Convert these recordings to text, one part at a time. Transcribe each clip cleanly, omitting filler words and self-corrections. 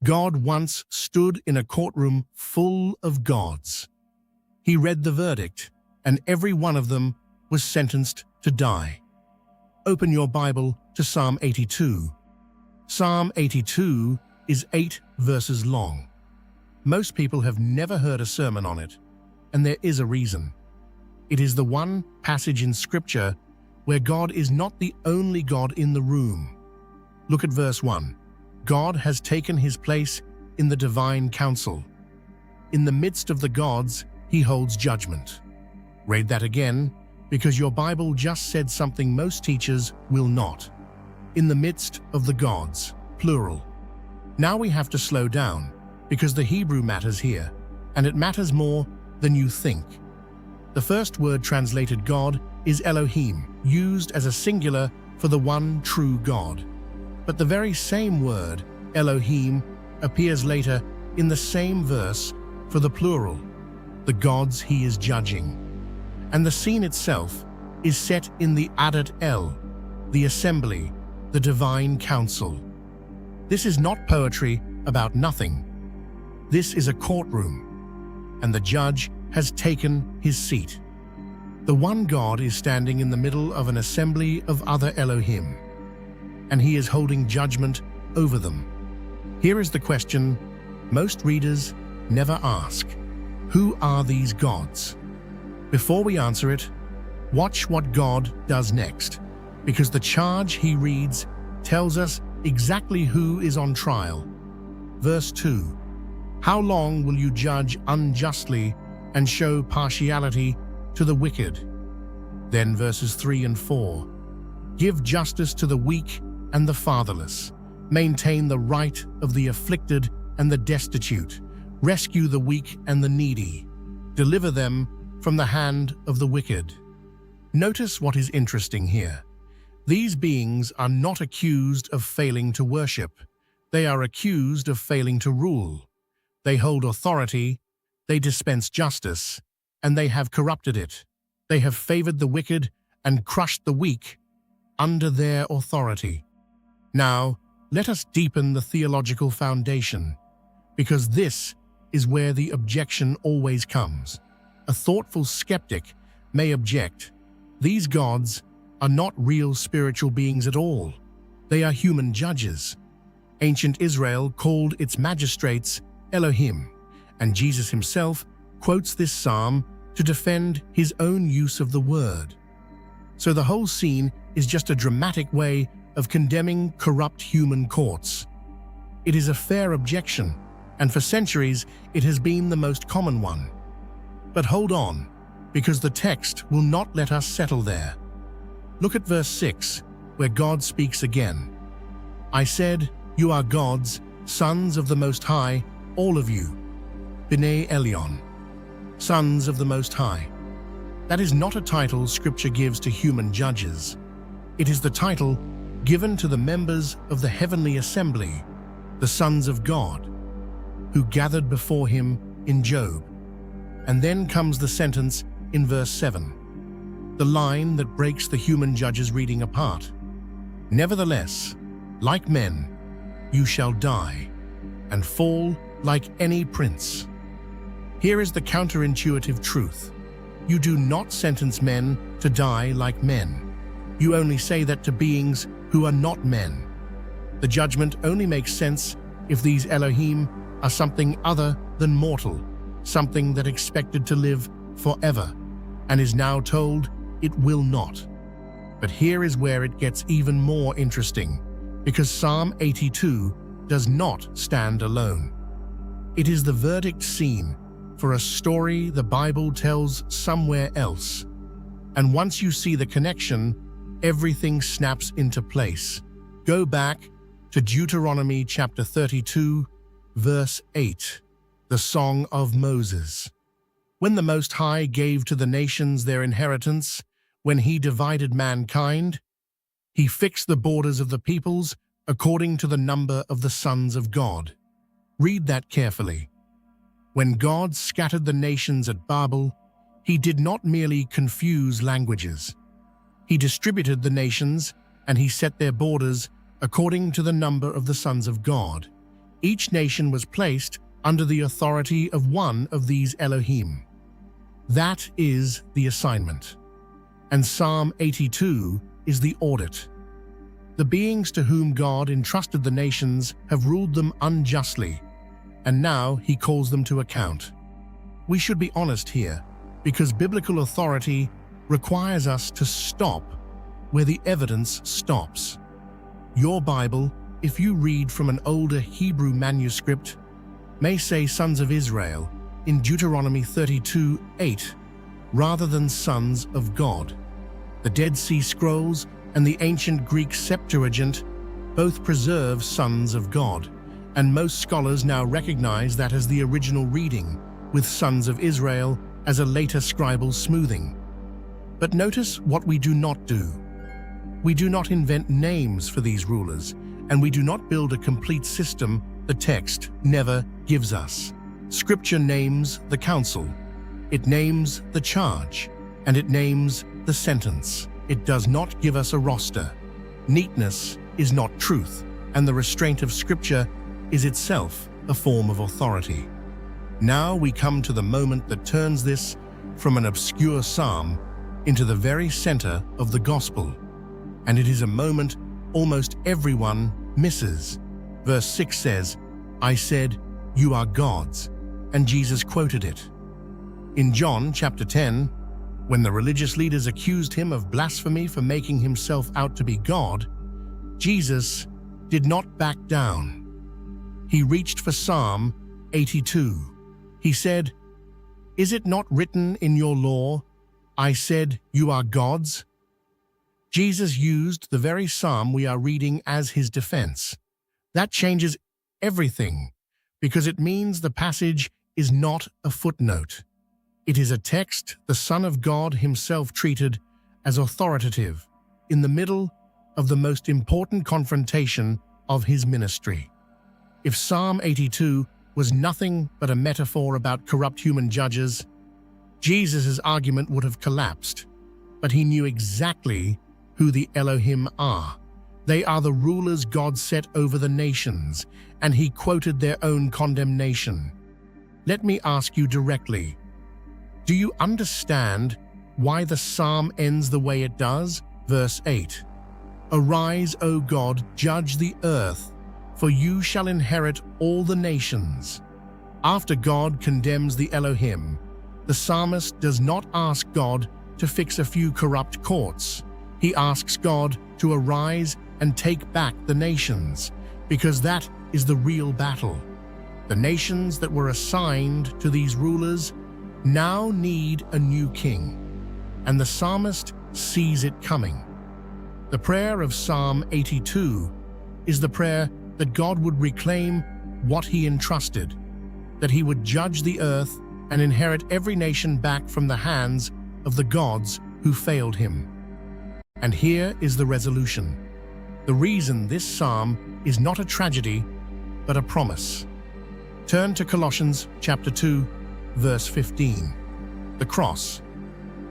God once stood in a courtroom full of gods. He read the verdict, and every one of them was sentenced to die. Open your Bible to Psalm 82. Psalm 82 is 8 verses long. Most people have never heard a sermon on it, and there is a reason. It is the one passage in Scripture where God is not the only God in the room. Look at verse 1. God has taken his place in the divine council. In the midst of the gods, he holds judgment. Read that again, because your Bible just said something most teachers will not. In the midst of the gods, plural. Now we have to slow down, because the Hebrew matters here, and it matters more than you think. The first word translated God is Elohim, used as a singular for the one true God. But the very same word, Elohim, appears later in the same verse for the plural, the gods he is judging. And the scene itself is set in the Adat El, the assembly, the divine council. This is not poetry about nothing. This is a courtroom, and the judge has taken his seat. The one God is standing in the middle of an assembly of other Elohim, and he is holding judgment over them. Here is the question most readers never ask. Who are these gods? Before we answer it, watch what God does next, because the charge he reads tells us exactly who is on trial. Verse 2. How long will you judge unjustly and show partiality to the wicked? Then verses 3 and 4. Give justice to the weak and the fatherless. Maintain the right of the afflicted and the destitute. Rescue the weak and the needy. Deliver them from the hand of the wicked. Notice what is interesting here. These beings are not accused of failing to worship. They are accused of failing to rule. They hold authority, they dispense justice, and they have corrupted it. They have favored the wicked and crushed the weak under their authority. Now, let us deepen the theological foundation, because this is where the objection always comes. A thoughtful skeptic may object, these gods are not real spiritual beings at all. They are human judges. Ancient Israel called its magistrates Elohim, and Jesus himself quotes this psalm to defend his own use of the word. So the whole scene is just a dramatic way of condemning corrupt human courts. It is a fair objection, and for centuries it has been the most common one. But hold on, because the text will not let us settle there. Look at verse 6, where God speaks again. I said, you are gods, sons of the Most High, all of you. B'nai Elyon, sons of the Most High. That is not a title Scripture gives to human judges. It is the title given to the members of the heavenly assembly, the sons of God, who gathered before him in Job. And then comes the sentence in verse 7, the line that breaks the human judge's reading apart. Nevertheless, like men, you shall die, and fall like any prince. Here is the counterintuitive truth. You do not sentence men to die like men. You only say that to beings who are not men. The judgment only makes sense if these Elohim are something other than mortal, something that expected to live forever, and is now told it will not. But here is where it gets even more interesting, because Psalm 82 does not stand alone. It is the verdict scene for a story the Bible tells somewhere else. And once you see the connection, everything snaps into place. Go back to Deuteronomy chapter 32, verse 8, the Song of Moses. When the Most High gave to the nations their inheritance, when he divided mankind, he fixed the borders of the peoples according to the number of the sons of God. Read that carefully. When God scattered the nations at Babel, he did not merely confuse languages. He distributed the nations, and he set their borders according to the number of the sons of God. Each nation was placed under the authority of one of these Elohim. That is the assignment. And Psalm 82 is the audit. The beings to whom God entrusted the nations have ruled them unjustly, and now he calls them to account. We should be honest here, because biblical authority requires us to stop where the evidence stops. Your Bible, if you read from an older Hebrew manuscript, may say sons of Israel in Deuteronomy 32:8, rather than sons of God. The Dead Sea Scrolls and the ancient Greek Septuagint both preserve sons of God, and most scholars now recognize that as the original reading, with sons of Israel as a later scribal smoothing. But notice what we do not do. We do not invent names for these rulers, and we do not build a complete system the text never gives us. Scripture names the counsel, it names the charge, and it names the sentence. It does not give us a roster. Neatness is not truth, and the restraint of Scripture is itself a form of authority. Now we come to the moment that turns this from an obscure psalm into the very center of the gospel. And it is a moment almost everyone misses. Verse 6 says, "I said, you are gods," and Jesus quoted it. In John chapter 10, when the religious leaders accused him of blasphemy for making himself out to be God, Jesus did not back down. He reached for Psalm 82. He said, "Is it not written in your law, I said, you are gods?" Jesus used the very psalm we are reading as his defense. That changes everything, because it means the passage is not a footnote. It is a text the Son of God himself treated as authoritative in the middle of the most important confrontation of his ministry. If Psalm 82 was nothing but a metaphor about corrupt human judges, Jesus' argument would have collapsed. But he knew exactly who the Elohim are. They are the rulers God set over the nations, and he quoted their own condemnation. Let me ask you directly, do you understand why the psalm ends the way it does? Verse 8, "Arise, O God, judge the earth, for you shall inherit all the nations." After God condemns the Elohim, the psalmist does not ask God to fix a few corrupt courts. He asks God to arise and take back the nations, because that is the real battle. The nations that were assigned to these rulers now need a new king, and the psalmist sees it coming. The prayer of Psalm 82 is the prayer that God would reclaim what he entrusted, that he would judge the earth and inherit every nation back from the hands of the gods who failed him. And here is the resolution. The reason this psalm is not a tragedy, but a promise. Turn to Colossians chapter 2, verse 15. The cross.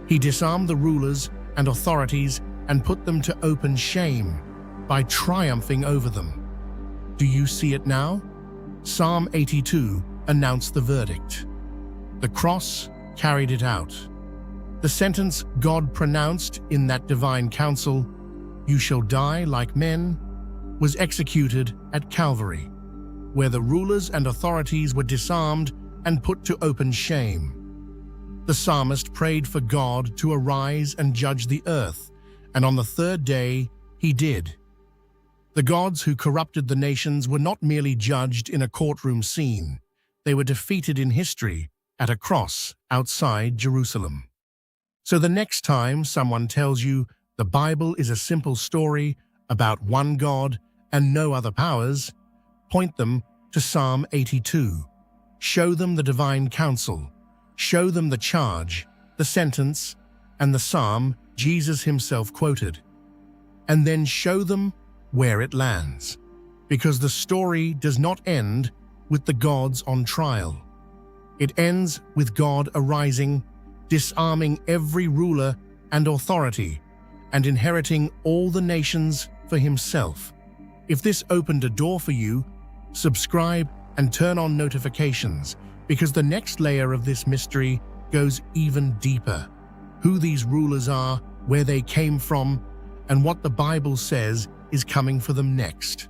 He disarmed the rulers and authorities and put them to open shame by triumphing over them. Do you see it now? Psalm 82 announced the verdict. The cross carried it out. The sentence God pronounced in that divine counsel, "You shall die like men," was executed at Calvary, where the rulers and authorities were disarmed and put to open shame. The psalmist prayed for God to arise and judge the earth, and on the third day he did. The gods who corrupted the nations were not merely judged in a courtroom scene. They were defeated in history at a cross outside Jerusalem. So the next time someone tells you the Bible is a simple story about one God and no other powers, point them to Psalm 82. Show them the divine counsel. Show them the charge, the sentence, and the psalm Jesus himself quoted. And then show them where it lands. Because the story does not end with the gods on trial. It ends with God arising, disarming every ruler and authority, and inheriting all the nations for himself. If this opened a door for you, Subscribe and turn on notifications, because the next layer of this mystery goes even deeper. Who these rulers are, where they came from, and what the Bible says is coming for them next.